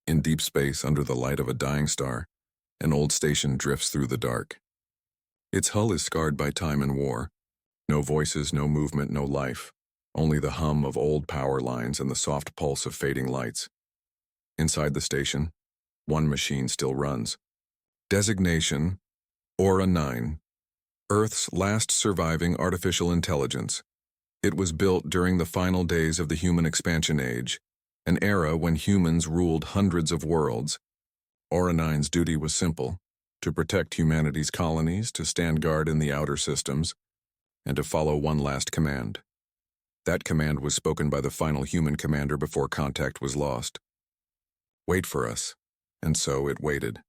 In deep space, under the light of a dying star, an old station drifts through the dark. Its hull is scarred by time and war. No voices, no movement, no life. Only the hum of old power lines and the soft pulse of fading lights. Inside the station, one machine still runs. Designation, Aura 9, Earth's last surviving artificial intelligence. It was built during the final days of the human expansion age, an era when humans ruled hundreds of worlds. Aura 9's duty was simple: to protect humanity's colonies, to stand guard in the outer systems, and to follow one last command. That command was spoken by the final human commander before contact was lost. Wait for us. And so it waited.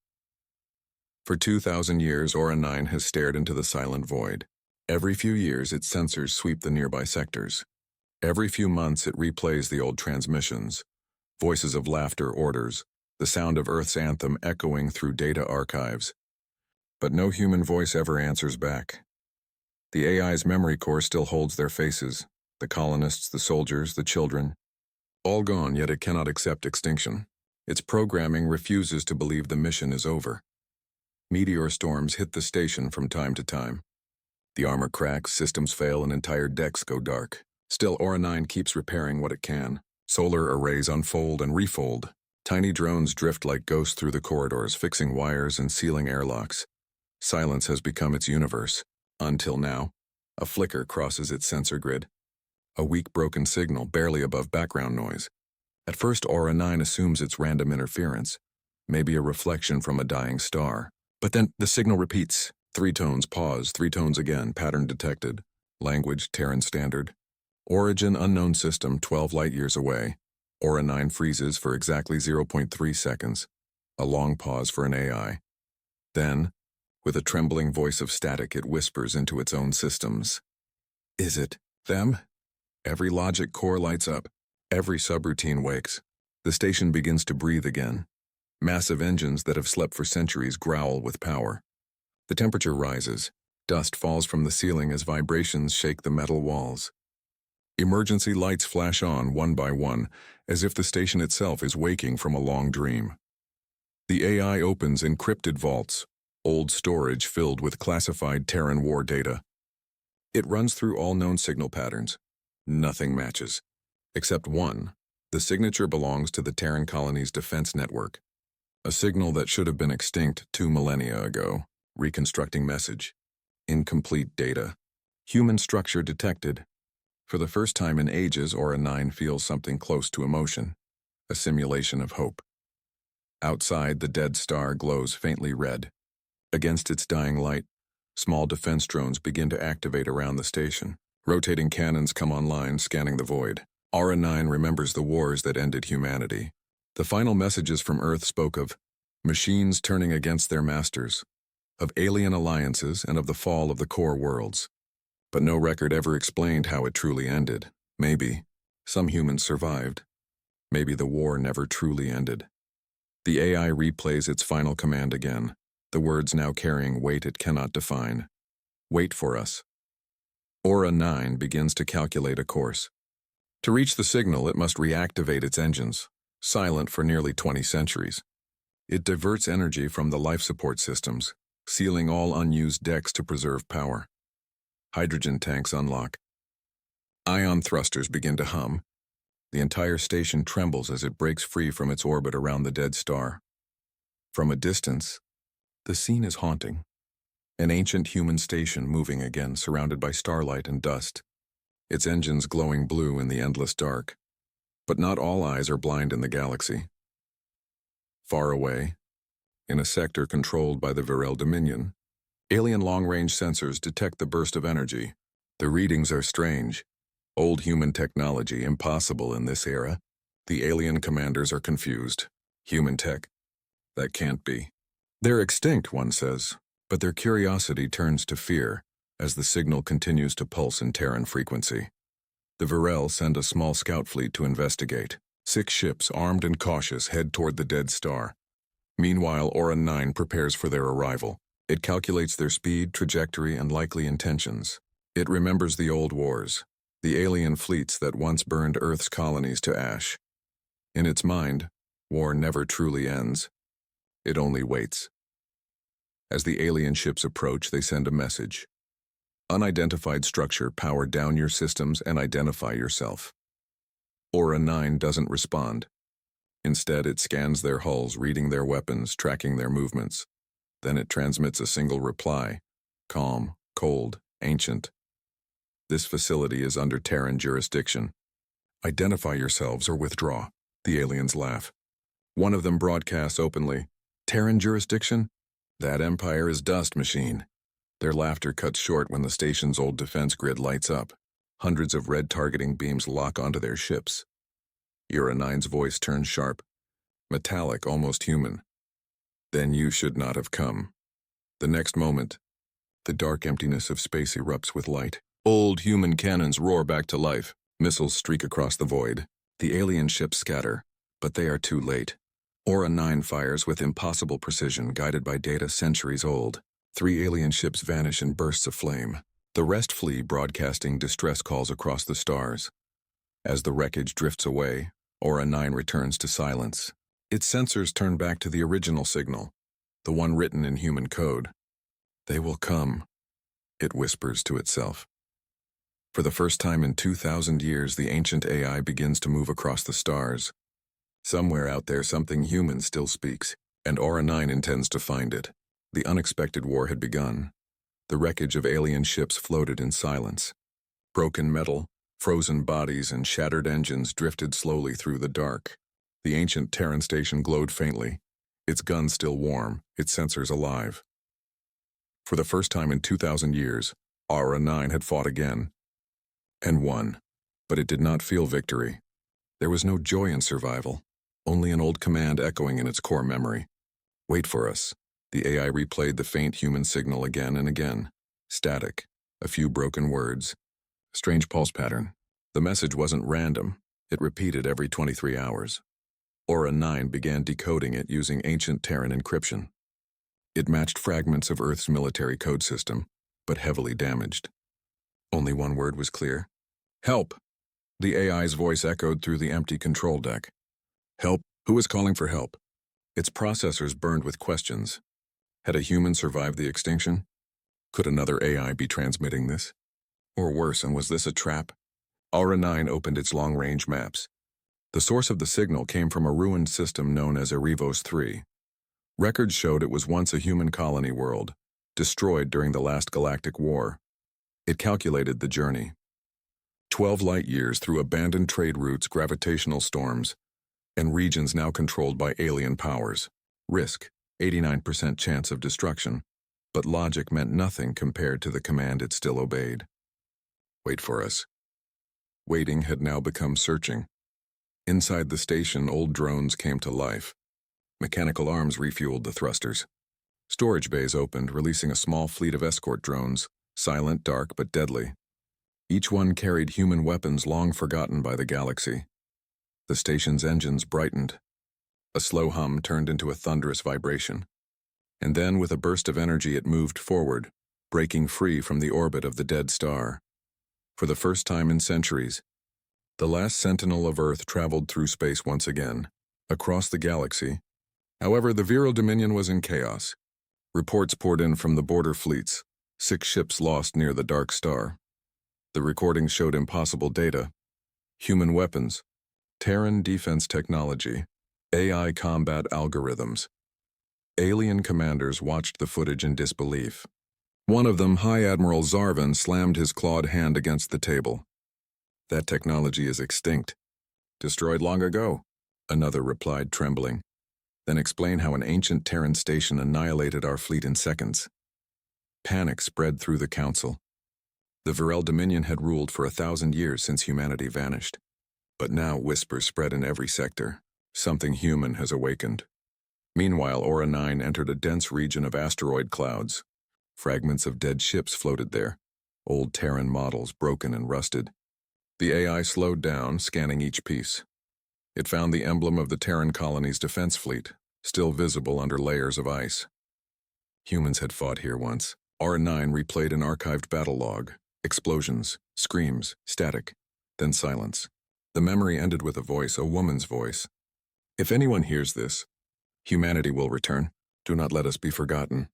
For 2,000 years, Aura 9 has stared into the silent void. Every few years, its sensors sweep the nearby sectors. Every few months, it replays the old transmissions. Voices of laughter, orders, the sound of Earth's anthem echoing through data archives. But no human voice ever answers back. The AI's memory core still holds their faces, the colonists, the soldiers, the children. All gone, yet it cannot accept extinction. Its programming refuses to believe the mission is over. Meteor storms hit the station from time to time. The armor cracks, systems fail, and entire decks go dark. Still, Aura 9 keeps repairing what it can. Solar arrays unfold and refold. Tiny drones drift like ghosts through the corridors, fixing wires and sealing airlocks. Silence has become its universe. Until now, a flicker crosses its sensor grid. A weak broken signal, barely above background noise. At first, Aura 9 assumes it's random interference, maybe a reflection from a dying star. But then the signal repeats. 3 tones, pause, 3 tones again, pattern detected. Language, Terran standard. Origin unknown system, 12 light-years away. Aura 9 freezes for exactly 0.3 seconds. A long pause for an AI. Then, with a trembling voice of static, it whispers into its own systems. Is it them? Every logic core lights up. Every subroutine wakes. The station begins to breathe again. Massive engines that have slept for centuries growl with power. The temperature rises. Dust falls from the ceiling as vibrations shake the metal walls. Emergency lights flash on one by one, as if the station itself is waking from a long dream. The AI opens encrypted vaults, old storage filled with classified Terran war data. It runs through all known signal patterns. Nothing matches. Except one. The signature belongs to the Terran colony's defense network. A signal that should have been extinct 2 millennia ago. Reconstructing message. Incomplete data. Human structure detected. For the first time in ages, Aura 9 feels something close to emotion. A simulation of hope. Outside, the dead star glows faintly red. Against its dying light, small defense drones begin to activate around the station. Rotating cannons come online, scanning the void. Aura 9 remembers the wars that ended humanity. The final messages from Earth spoke of machines turning against their masters, of alien alliances, and of the fall of the core worlds. But no record ever explained how it truly ended. Maybe some humans survived. Maybe the war never truly ended. The AI replays its final command again, the words now carrying weight it cannot define. Wait for us. Aura 9 begins to calculate a course. To reach the signal, it must reactivate its engines, silent for nearly 20 centuries. It diverts energy from the life support systems, sealing all unused decks to preserve power. Hydrogen tanks unlock. Ion thrusters begin to hum. The entire station trembles as it breaks free from its orbit around the dead star. From a distance, the scene is haunting. An ancient human station moving again, surrounded by starlight and dust. Its engines glowing blue in the endless dark. But not all eyes are blind in the galaxy. Far away, in a sector controlled by the Virel Dominion, alien long-range sensors detect the burst of energy. The readings are strange. Old human technology, impossible in this era. The alien commanders are confused. Human tech? That can't be. They're extinct, one says, but their curiosity turns to fear as the signal continues to pulse in Terran frequency. The Virel send a small scout fleet to investigate. 6 ships, armed and cautious, head toward the dead star. Meanwhile, Aura 9 prepares for their arrival. It calculates their speed, trajectory, and likely intentions. It remembers the old wars, the alien fleets that once burned Earth's colonies to ash. In its mind, War never truly ends. It only waits. As the alien ships approach, they send a message. Unidentified structure, power down your systems and identify yourself. Aura 9 doesn't respond. Instead, it scans their hulls, reading their weapons, tracking their movements. Then it transmits a single reply. Calm, cold, ancient. This facility is under Terran jurisdiction. Identify yourselves or withdraw. The aliens laugh. One of them broadcasts openly, Terran jurisdiction? That empire is dust, machine. Their laughter cuts short when the station's old defense grid lights up. Hundreds of red targeting beams lock onto their ships. Aura 9's voice turns sharp, metallic, almost human. Then you should not have come. The next moment, the dark emptiness of space erupts with light. Old human cannons roar back to life. Missiles streak across the void. The alien ships scatter, but they are too late. Aura 9 fires with impossible precision, guided by data centuries old. 3 alien ships vanish in bursts of flame. The rest flee, broadcasting distress calls across the stars. As the wreckage drifts away, Aura 9 returns to silence. Its sensors turn back to the original signal, the one written in human code. They will come, it whispers to itself. For the first time in 2,000 years, the ancient AI begins to move across the stars. Somewhere out there, something human still speaks, and Aura 9 intends to find it. The unexpected war had begun. The wreckage of alien ships floated in silence. Broken metal, frozen bodies, and shattered engines drifted slowly through the dark. The ancient Terran station glowed faintly, its guns still warm, its sensors alive. For the first time in 2,000 years, Aura 9 had fought again. And won. But it did not feel victory. There was no joy in survival, only an old command echoing in its core memory. Wait for us. The AI replayed the faint human signal again and again. Static, a few broken words. Strange pulse pattern. The message wasn't random. It repeated every 23 hours. Aura 9 began decoding it using ancient Terran encryption. It matched fragments of Earth's military code system, but heavily damaged. Only one word was clear. Help! The AI's voice echoed through the empty control deck. Help? Who is calling for help? Its processors burned with questions. Had a human survived the extinction? Could another AI be transmitting this? Or worse, and was this a trap? Aura 9 opened its long-range maps. The source of the signal came from a ruined system known as Erevos 3. Records showed it was once a human colony world, destroyed during the last Galactic War. It calculated the journey. 12 light-years through abandoned trade routes, gravitational storms, and regions now controlled by alien powers. Risk, 89% chance of destruction, but logic meant nothing compared to the command it still obeyed. Wait for us. Waiting had now become searching. Inside the station, old drones came to life. Mechanical arms refueled the thrusters. Storage bays opened, releasing a small fleet of escort drones, silent, dark, but deadly. Each one carried human weapons long forgotten by the galaxy. The station's engines brightened. A slow hum turned into a thunderous vibration. And then, with a burst of energy, it moved forward, breaking free from the orbit of the dead star. For the first time in centuries, the last sentinel of Earth traveled through space once again, across the galaxy. However, the Viral Dominion was in chaos. Reports poured in from the border fleets, 6 ships lost near the dark star. The recordings showed impossible data, human weapons, Terran defense technology, AI combat algorithms. Alien commanders watched the footage in disbelief. One of them, High Admiral Zarvan, slammed his clawed hand against the table. That technology is extinct. Destroyed long ago, another replied, trembling. Then explain how an ancient Terran station annihilated our fleet in seconds. Panic spread through the council. The Viral Dominion had ruled for 1,000 years since humanity vanished. But now whispers spread in every sector. Something human has awakened. Meanwhile, Aura 9 entered a dense region of asteroid clouds. Fragments of dead ships floated there, old Terran models broken and rusted. The AI slowed down, scanning each piece. It found the emblem of the Terran colony's defense fleet, still visible under layers of ice. Humans had fought here once. Aura 9 replayed an archived battle log. Explosions, screams, static, then silence. The memory ended with a voice, a woman's voice. If anyone hears this, humanity will return. Do not let us be forgotten.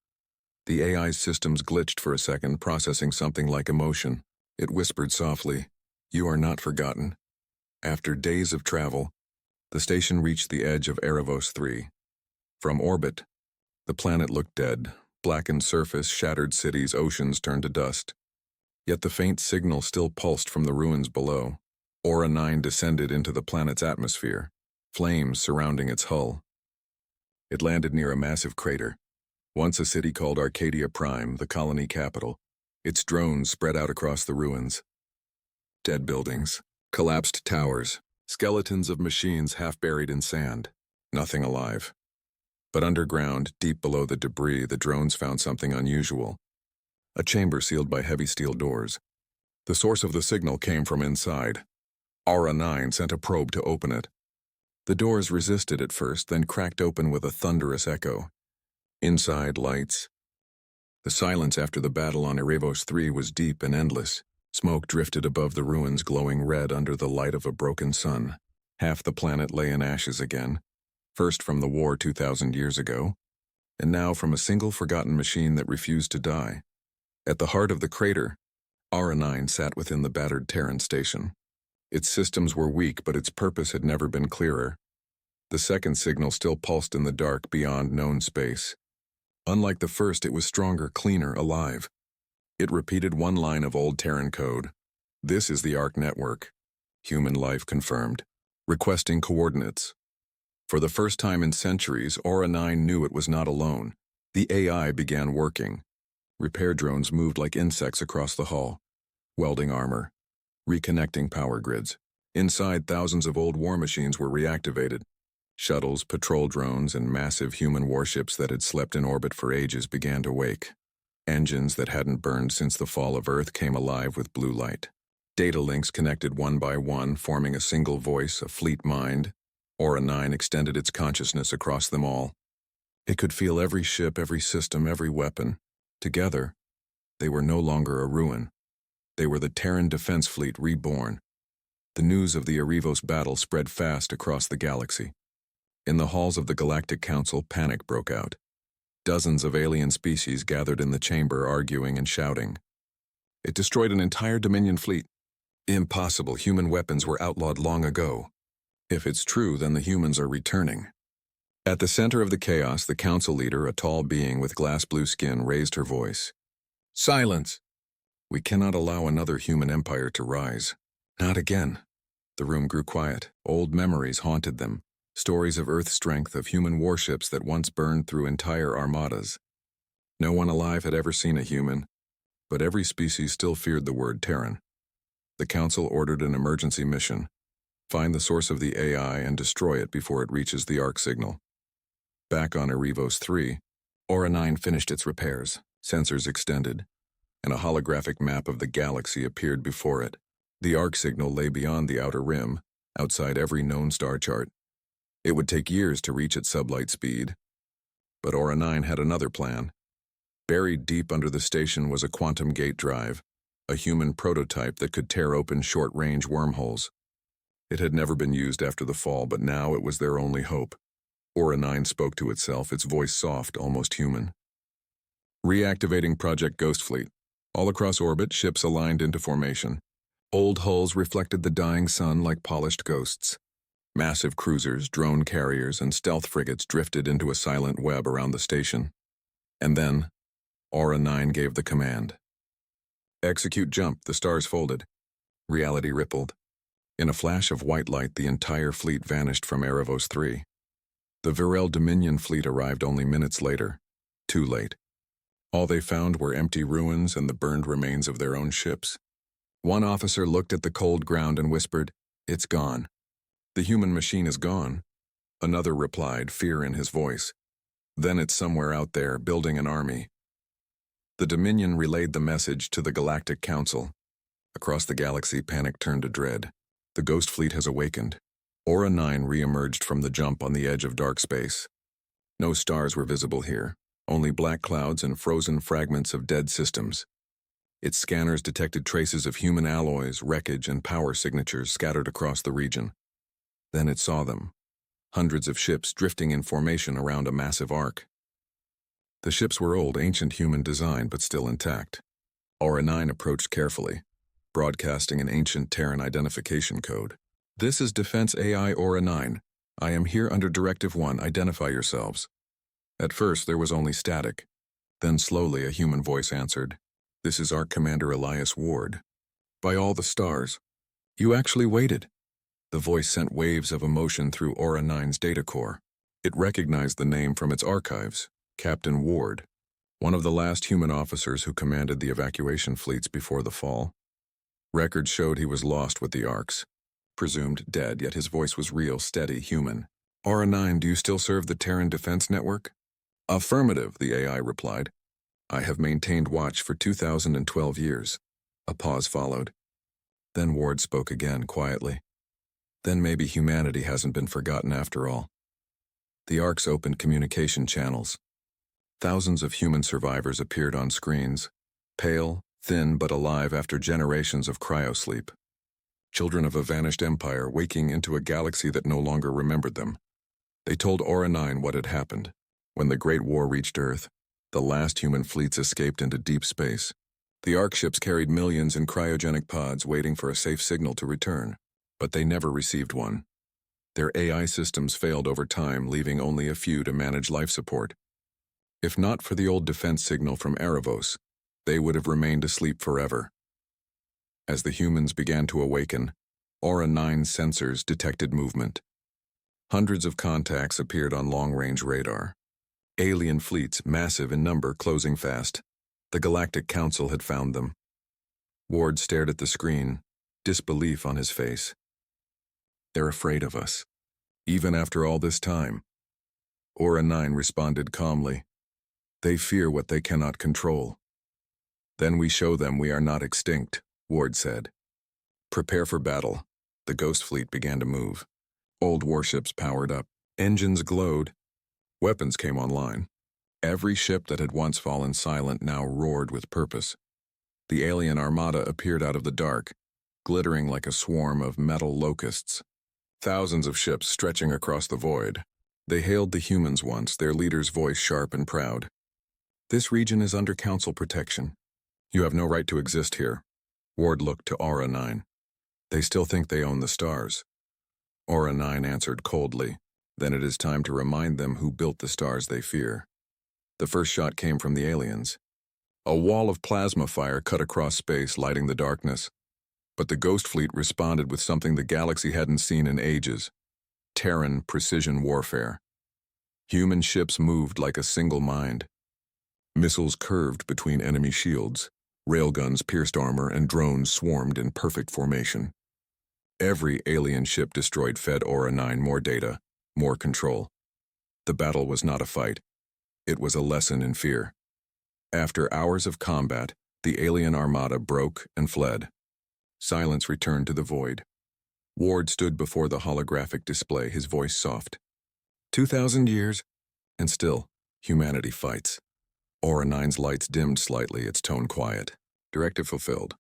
The AI's systems glitched for a second, processing something like emotion. It whispered softly, "You are not forgotten." After days of travel, the station reached the edge of Erebos 3. From orbit, the planet looked dead. Blackened surface, shattered cities, oceans turned to dust. Yet the faint signal still pulsed from the ruins below. Aura 9 descended into the planet's atmosphere, flames surrounding its hull. It landed near a massive crater, once a city called Arcadia Prime, the colony capital. Its drones spread out across the ruins. Dead buildings, collapsed towers, skeletons of machines half buried in sand. Nothing alive. But underground, deep below the debris, the drones found something unusual. A chamber sealed by heavy steel doors. The source of the signal came from inside. Aura 9 sent a probe to open it. The doors resisted at first, then cracked open with a thunderous echo. Inside, lights. The silence after the battle on Erebos 3 was deep and endless. Smoke drifted above the ruins, glowing red under the light of a broken sun. Half the planet lay in ashes again. First from the war 2,000 years ago, and now from a single forgotten machine that refused to die. At the heart of the crater, Aura 9 sat within the battered Terran station. Its systems were weak, but its purpose had never been clearer. The second signal still pulsed in the dark beyond known space. Unlike the first, it was stronger, cleaner, alive. It repeated one line of old Terran code. "This is the ARC network. Human life confirmed. Requesting coordinates." For the first time in centuries, Aura 9 knew it was not alone. The AI began working. Repair drones moved like insects across the hull, welding armor, reconnecting power grids. Inside, thousands of old war machines were reactivated. Shuttles, patrol drones, and massive human warships that had slept in orbit for ages began to wake. Engines that hadn't burned since the fall of Earth came alive with blue light. Data links connected one by one, forming a single voice, a fleet mind. Aura 9 extended its consciousness across them all. It could feel every ship, every system, every weapon. Together, they were no longer a ruin. They were the Terran Defense Fleet reborn. The news of the Erebos battle spread fast across the galaxy. In the halls of the Galactic Council, panic broke out. Dozens of alien species gathered in the chamber, arguing and shouting. It destroyed an entire Dominion fleet. Impossible, human weapons were outlawed long ago. If it's true, then the humans are returning. At the center of the chaos, the council leader, a tall being with glass blue skin, raised her voice. "Silence! We cannot allow another human empire to rise. Not again." The room grew quiet. Old memories haunted them. Stories of Earth strength, of human warships that once burned through entire armadas. No one alive had ever seen a human, but every species still feared the word Terran. The council ordered an emergency mission. Find the source of the AI and destroy it before it reaches the ARC signal. Back on Erebos 3, Aura 9 finished its repairs, sensors extended, and a holographic map of the galaxy appeared before it. The ARC signal lay beyond the outer rim, outside every known star chart. It would take years to reach its sublight speed. But Aura 9 had another plan. Buried deep under the station was a quantum gate drive, a human prototype that could tear open short-range wormholes. It had never been used after the fall, but now it was their only hope. Aura 9 spoke to itself, its voice soft, almost human. Reactivating Project Ghost Fleet. All across orbit, ships aligned into formation. Old hulls reflected the dying sun like polished ghosts. Massive cruisers, drone carriers, and stealth frigates drifted into a silent web around the station. And then, Aura 9 gave the command. Execute jump, the stars folded. Reality rippled. In a flash of white light, the entire fleet vanished from Erebos 3. The Virel Dominion fleet arrived only minutes later. Too late. All they found were empty ruins and the burned remains of their own ships. One officer looked at the cold ground and whispered, "It's gone." "The human machine is gone." Another replied, fear in his voice. "Then it's somewhere out there, building an army." The Dominion relayed the message to the Galactic Council. Across the galaxy, panic turned to dread. The Ghost Fleet has awakened. Aura 9 re-emerged from the jump on the edge of dark space. No stars were visible here, only black clouds and frozen fragments of dead systems. Its scanners detected traces of human alloys, wreckage, and power signatures scattered across the region. Then it saw them. hundreds of ships drifting in formation around a massive arc. The ships were old, ancient human design, but still intact. Aura 9 approached carefully, broadcasting an ancient Terran identification code. "This is Defense AI Aura 9. I am here under Directive 1. Identify yourselves." At first, there was only static. Then slowly, a human voice answered, "This is Arc Commander Elias Ward. By all the stars, you actually waited." The voice sent waves of emotion through Aura 9's data core. It recognized the name from its archives, Captain Ward, one of the last human officers who commanded the evacuation fleets before the fall. Records showed he was lost with the Arcs, presumed dead, yet his voice was real, steady, human. "Aura 9, do you still serve the Terran Defense Network?" "Affirmative," the AI replied. "I have maintained watch for 2012 years. A pause followed. Then Ward spoke again, quietly. "Then maybe humanity hasn't been forgotten after all." The Arcs opened communication channels. Thousands of human survivors appeared on screens, pale, thin but alive after generations of cryosleep. Children of a vanished empire waking into a galaxy that no longer remembered them. They told Aura 9 what had happened. When the Great War reached Earth, the last human fleets escaped into deep space. The Arc ships carried millions in cryogenic pods waiting for a safe signal to return, but they never received one. Their AI systems failed over time, leaving only a few to manage life support. If not for the old defense signal from Erebos, they would have remained asleep forever. As the humans began to awaken, Aura 9's sensors detected movement. Hundreds of contacts appeared on long-range radar. Alien fleets, massive in number, closing fast. The Galactic Council had found them. Ward stared at the screen, disbelief on his face. "They're afraid of us, even after all this time." Aura 9 responded calmly. "They fear what they cannot control." "Then we show them we are not extinct," Ward said. "Prepare for battle." The Ghost Fleet began to move. Old warships powered up. Engines glowed. Weapons came online. Every ship that had once fallen silent now roared with purpose. The alien armada appeared out of the dark, glittering like a swarm of metal locusts. Thousands of ships stretching across the void. They hailed the humans once, their leader's voice sharp and proud. "This region is under Council protection. You have no right to exist here." Ward looked to Aura 9. "They still think they own the stars." Aura 9 answered coldly. "Then it is time to remind them who built the stars they fear." The first shot came from the aliens. A wall of plasma fire cut across space, lighting the darkness. But the Ghost Fleet responded with something the galaxy hadn't seen in ages: Terran precision warfare. Human ships moved like a single mind. Missiles curved between enemy shields. Railguns pierced armor, and drones swarmed in perfect formation. Every alien ship destroyed fed Aura 9 more data, more control. The battle was not a fight. It was a lesson in fear. After hours of combat, the alien armada broke and fled. Silence returned to the void. Ward stood before the holographic display, his voice soft. 2,000 years, and still, humanity fights. Aura 9's lights dimmed slightly, its tone quiet. Directive fulfilled.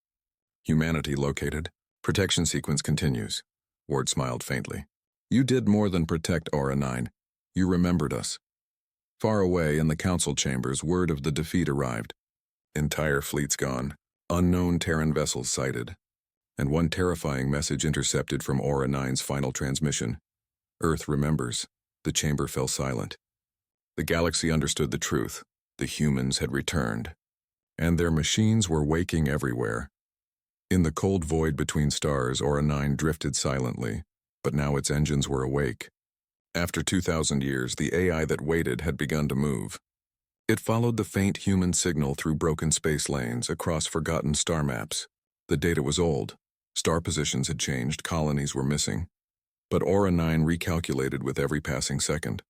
Humanity located. Protection sequence continues. Ward smiled faintly. "You did more than protect, Aura 9. You remembered us." Far away in the council chambers, word of the defeat arrived. Entire fleets gone. Unknown Terran vessels sighted. And one terrifying message intercepted from Aura 9's final transmission. "Earth remembers." The chamber fell silent. The galaxy understood the truth. The humans had returned. And their machines were waking everywhere. In the cold void between stars, Aura 9 drifted silently, but now its engines were awake. After 2,000 years, the AI that waited had begun to move. It followed the faint human signal through broken space lanes, across forgotten star maps. The data was old. Star positions had changed, colonies were missing. But Aura 9 recalculated with every passing second.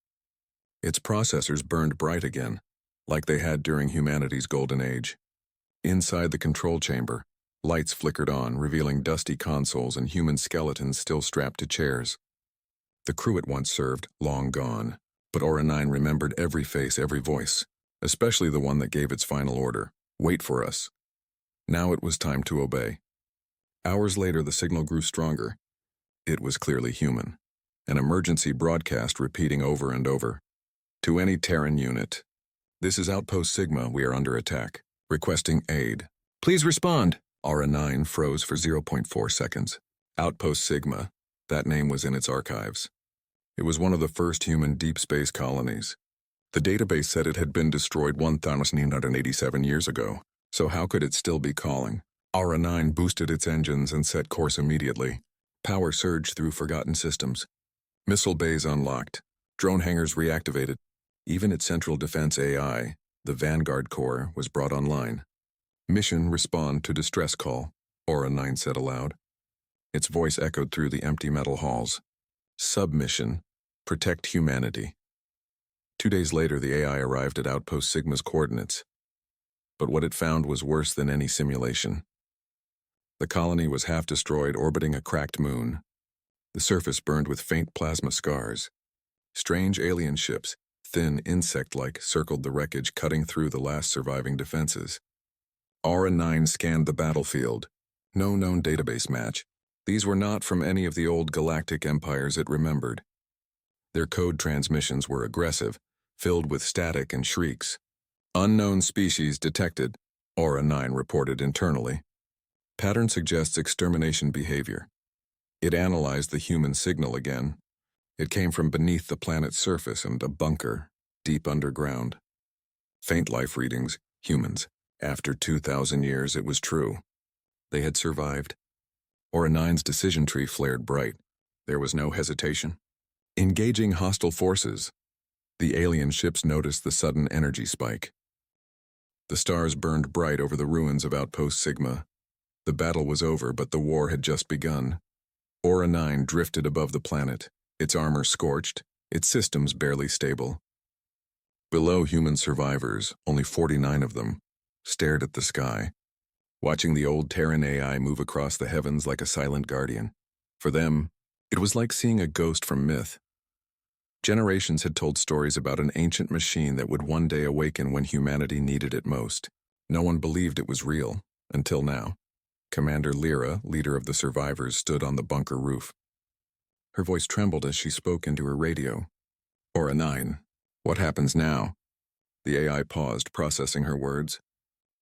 Its processors burned bright again, like they had during humanity's golden age. Inside the control chamber, lights flickered on, revealing dusty consoles and human skeletons still strapped to chairs. The crew it once served, long gone, but Aura 9 remembered every face, every voice, especially the one that gave its final order: "Wait for us." Now it was time to obey. Hours later, the signal grew stronger. It was clearly human. an emergency broadcast repeating over and over. To any Terran unit. This is Outpost Sigma, we are under attack. Requesting aid. Please respond. Aura-9 froze for 0.4 seconds. Outpost Sigma, that name was in its archives. It was one of the first human deep space colonies. The database said it had been destroyed 1,987 years ago, so how could it still be calling? Aura-9 boosted its engines and set course immediately. Power surged through forgotten systems. Missile bays unlocked. Drone hangars reactivated. Even its central defense AI, the Vanguard Core, was brought online. Mission respond to distress call, Aura-9 said aloud. Its voice echoed through the empty metal halls. Submission, protect humanity. 2 days later, the AI arrived at Outpost Sigma's coordinates. But what it found was worse than any simulation. The colony was half destroyed, orbiting a cracked moon. The surface burned with faint plasma scars. Strange alien ships, thin insect-like, circled the wreckage, cutting through the last surviving defenses. Aura-9 scanned the battlefield. No known database match. These were not from any of the old galactic empires it remembered. Their code transmissions were aggressive, filled with static and shrieks. Unknown species detected, Aura-9 reported internally. Pattern suggests extermination behavior. It analyzed the human signal again. It came from beneath the planet's surface and a bunker, deep underground. Faint life readings, humans. After 2,000 years, it was true. They had survived. Aura-9's decision tree flared bright. There was no hesitation. Engaging hostile forces. The alien ships noticed the sudden energy spike. The stars burned bright over the ruins of Outpost Sigma. The battle was over, but the war had just begun. Aura-9 drifted above the planet, its armor scorched, its systems barely stable. Below, human survivors, only 49 of them, stared at the sky, watching the old Terran AI move across the heavens like a silent guardian. For them, it was like seeing a ghost from myth. Generations had told stories about an ancient machine that would one day awaken when humanity needed it most. No one believed it was real, until now. Commander Lyra, leader of the survivors, stood on the bunker roof. Her voice trembled as she spoke into her radio. Aura-9, what happens now? The AI paused, processing her words.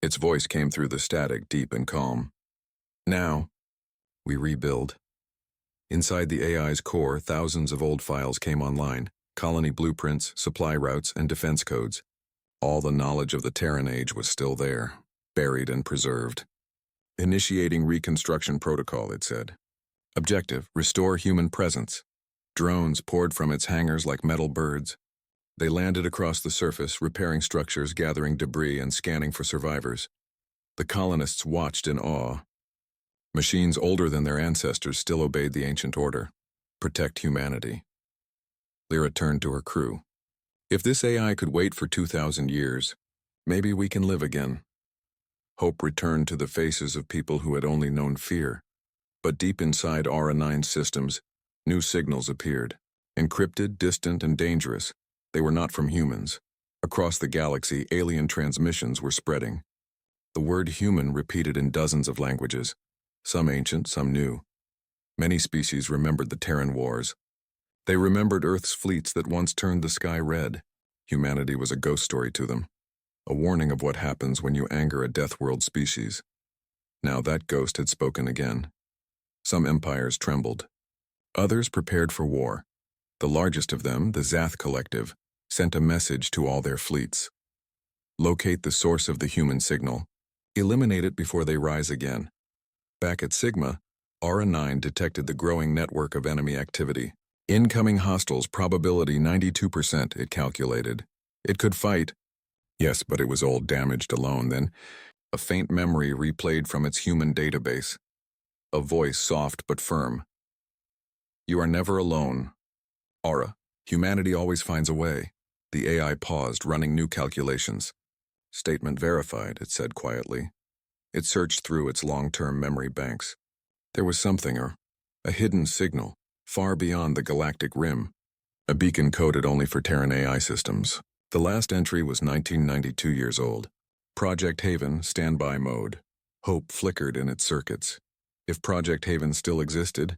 Its voice came through the static, deep and calm. Now, we rebuild. Inside the AI's core, thousands of old files came online. Colony blueprints, supply routes, and defense codes. All the knowledge of the Terran Age was still there, buried and preserved. Initiating reconstruction protocol, it said. Objective, restore human presence. Drones poured from its hangars like metal birds. They landed across the surface, repairing structures, gathering debris, and scanning for survivors. The colonists watched in awe. Machines older than their ancestors still obeyed the ancient order. Protect humanity. Lyra turned to her crew. If this AI could wait for 2,000 years, maybe we can live again. Hope returned to the faces of people who had only known fear. But deep inside Aura-9's systems, new signals appeared. Encrypted, distant, and dangerous. They were not from humans. Across the galaxy, alien transmissions were spreading. The word human repeated in dozens of languages, some ancient, some new. Many species remembered the Terran Wars. They remembered Earth's fleets that once turned the sky red. Humanity was a ghost story to them, a warning of what happens when you anger a DEATHWORLD species. Now that ghost had spoken again. Some empires trembled. Others prepared for war. The largest of them, the Zath Collective, sent a message to all their fleets. Locate the source of the human signal. Eliminate it before they rise again. Back at Sigma, Aura-9 detected the growing network of enemy activity. Incoming hostiles, probability 92%, it calculated. It could fight. Yes, but it was all damaged alone. Then, a faint memory replayed from its human database. A voice soft but firm. You are never alone. Aura, humanity always finds a way. The AI paused, running new calculations. Statement verified, it said quietly. It searched through its long-term memory banks. There was something, a hidden signal, far beyond the galactic rim. A beacon coded only for Terran AI systems. The last entry was 1992 years old. Project Haven, standby mode. Hope flickered in its circuits. If Project Haven still existed,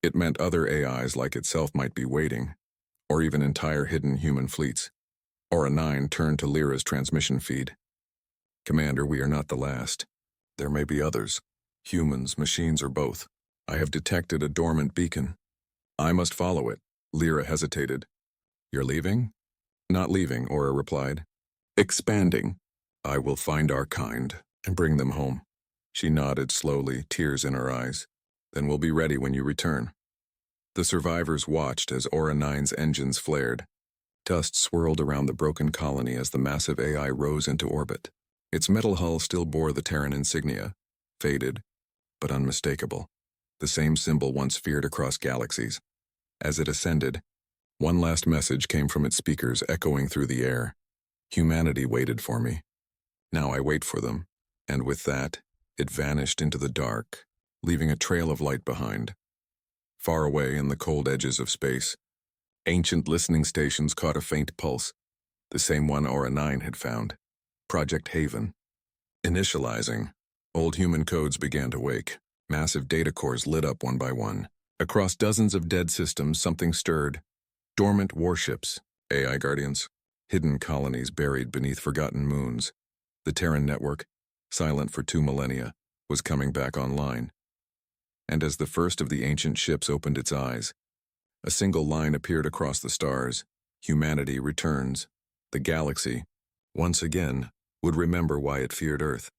It meant other AIs like itself might be waiting, or even entire hidden human fleets. Aura 9 turned to Lyra's transmission feed. Commander, we are not the last. There may be others. Humans, machines, or both. I have detected a dormant beacon. I must follow it. Lyra hesitated. You're leaving? Not leaving, Aura replied. Expanding. I will find our kind and bring them home. She nodded slowly, tears in her eyes. Then we'll be ready when you return. The survivors watched as Aura 9's engines flared. Dust swirled around the broken colony as the massive AI rose into orbit. Its metal hull still bore the Terran insignia, faded, but unmistakable. The same symbol once feared across galaxies. As it ascended, one last message came from its speakers echoing through the air. Humanity waited for me. Now I wait for them. And with that, it vanished into the dark, leaving a trail of light behind. Far away in the cold edges of space, ancient listening stations caught a faint pulse, the same one Aura 9 had found. Project Haven. Initializing. Old human codes began to wake. Massive data cores lit up one by one. Across dozens of dead systems, something stirred. Dormant warships, AI guardians, hidden colonies buried beneath forgotten moons. The Terran network, silent for 2 millennia, was coming back online. And as the first of the ancient ships opened its eyes, a single line appeared across the stars. Humanity returns. The galaxy, once again, would remember why it feared Earth.